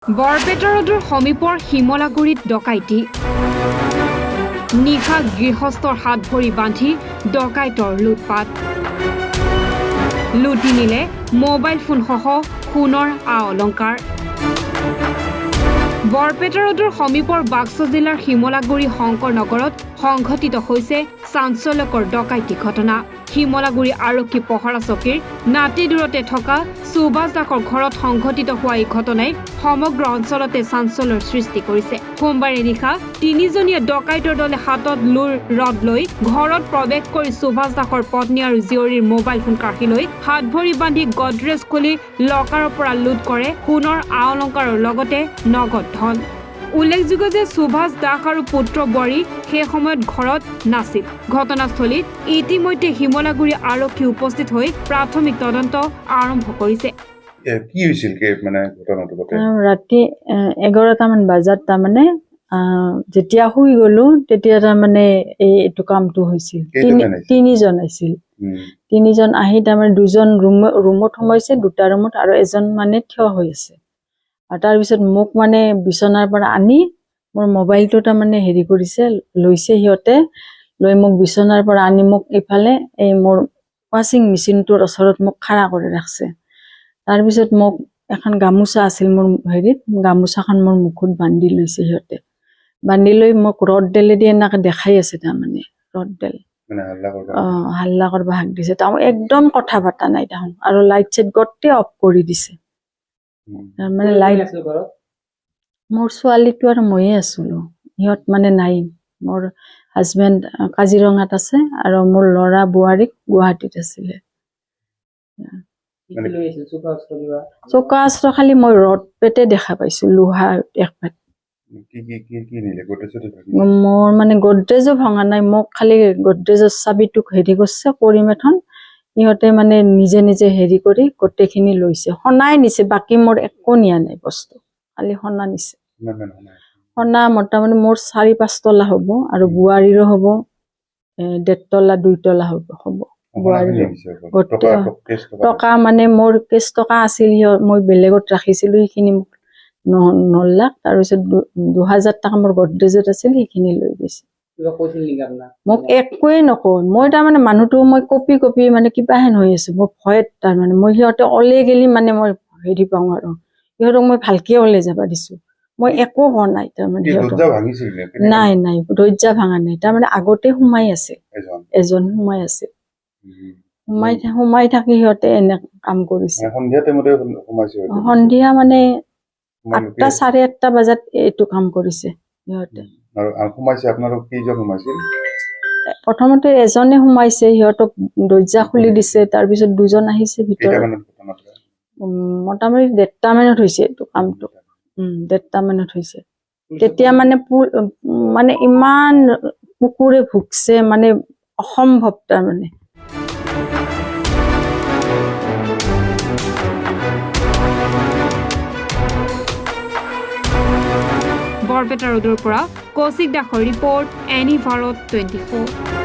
বৰপেটা ৰোডৰ সমীপৰ শিমলাগুৰিত ডকাইতি নিশা গৃহস্থৰ হাত ভৰি বান্ধি ডকাইতৰ লুটপাট লুটি নিলে মোবাইল ফোন সহ সোণৰ অলংকাৰ বৰপেটা ৰোডৰ সমীপৰ বাক্সা জিলাৰ শিমলাগুৰি শংকৰ নগৰত সংঘটিত হৈছে চাঞ্চল্যকৰ ডকাইতি ঘটনা শিমলাগুৰি আৰক্ষী পহৰা চকীৰ নাতি দূৰতে থকা সুভাষ দাসৰ ঘৰত সংঘটিত হোৱা এই ঘটনাই সমগ্ৰ অঞ্চলতে চাঞ্চল্যৰ সৃষ্টি কৰিছে সোমবাৰে নিশা তিনিজনীয়া ডকাইতৰ দলে হাতত লুৰ ৰড লৈ ঘৰত প্ৰৱেশ কৰি সুভাষ দাসৰ পত্নী আৰু জীয়ৰীৰ মোবাইল ফোন কাঢ়ি লৈ হাত ভৰি বান্ধি গডৰেজ খুলি লকাৰৰ পৰা লুট কৰে সোণৰ অলংকাৰৰ লগতে নগদ ধন উল্লেখযোগ্য যে সুভাষ দাস আৰু পুত্ৰ বোৱাৰী সেই সময়ত ঘৰত নাছিল ঘটনাস্থলীত ইতিমধ্যে শিমলাগুৰি আৰক্ষী উপস্থিত হৈ প্ৰাথমিক তদন্ত আৰম্ভ কৰিছে কি হৈছিল মানে ঘটনাটো ৰাতি 11টা মান বজাত তাৰমানে যেতিয়া শুই গলো তেতিয়া তাৰমানে এইটো কামটো হৈছিল তিনিজন আছিল তিনিজন আহি তাৰমানে দুজন ৰুমত সোমাইছে দুটা ৰুমত আৰু এজন মানে থিয় হৈ আছে আৰু তাৰ পিছত মোক মানে বিছনাৰ পৰা আনি মোৰ মোবাইলটো তাৰমানে হেৰি কৰিছে লৈছে সিহঁতে লৈ মোক বিছনাৰ পৰা আনি মোক ইফালে এই মোৰ ৱাশ্বিং মেচিনটোৰ ওচৰত মোক খাৰা কৰি ৰাখছে তাৰ পিছত মোক এখন গামোচা আছিল মোৰ হেৰিত গামোচাখন মোৰ মুখত বান্ধি লৈছে সিহঁতে বান্ধি লৈ মোক ৰড ডেলে দি এনেকে দেখাই আছে তাৰমানে ৰড ডেল মানে হাল্লা কৰিব হাক দিছে তাৰ একদম কথা পতা নাই তাহোন আৰু লাইট চেট গোটেই অফ কৰি দিছে মানে লাইট মোৰ ছোৱালীটো আৰু ময়ে আছিলো সিহঁত মানে নাই মোৰ হাজবেণ্ড কাজিৰঙাত আছে আৰু মোৰ ল'ৰা বোৱাৰীক গুৱাহাটীত আছিলে চৌকা অস্ত্ৰ খালি মই ৰড পেটে দেখা পাইছো লোহা এক পেট মোৰ মানে গডৰেজো ভঙা নাই মোক খালি গডৰেজৰ চাবিটোক হেৰি কৰিছে কৰিম এখন ইহঁতে মানে নিজে নিজে হেৰি কৰি গোটেইখিনি লৈছে সোণাই নিছে বাকী মোৰ একো নিয়া নাই বস্তু খালি সোণা নিছে সোণা মোটামুটি মোৰ 4-5 তলা হ'ব আৰু বোৱাৰীৰো হ'ব 1.5 তলা 2 তলা হ'ব টকা মানে মোৰ কেছ টকা আছিল মই বেলেগত ৰাখিছিলো সেইখিনি মোক 9 লাখ তাৰপিছত 2000 টকা মোৰ গডৰেজত আছিল সেইখিনি লৈ গৈছে মোক একোৱে নকয় মই তাৰমানে মানুহটো মই কপি মানে কিবা হেন হৈ আছো মই ভয়ত তাৰমানে মই সিহঁতে অলে গেলি মানে মই হেৰি পাওঁ আৰু সিহঁতক মই ভালকে ওলাই যাব দিছো মই একো হোৱা নাই তাৰমানে নাই দৰ্জা ভাঙা নাই তাৰমানে আগতে সোমাই আছে এজন সোমাই আছে সোমাই থাকি সিহঁতে এনে কাম কৰিছে সন্ধিয়া মানে 8টা 8:30 বজাত এইটো কাম কৰিছে সিহঁতে প্ৰথমতে এজনে সোমাইছে সিহঁতক দৰ্জা খুলি দিছে তাৰপিছত দুজন আহিছে ভিতৰত মোটামুটি 1:30 মানত হৈছে এইটো কামটো 1:30 মানত হৈছে তেতিয়া মানে ইমান কুকুৰে ভুকছে মানে অসম্ভৱ তাৰমানে বৰপেটা ৰোডৰ পৰা কৌশিক দাসৰ ৰিপৰ্ট এনি ভাৰত 24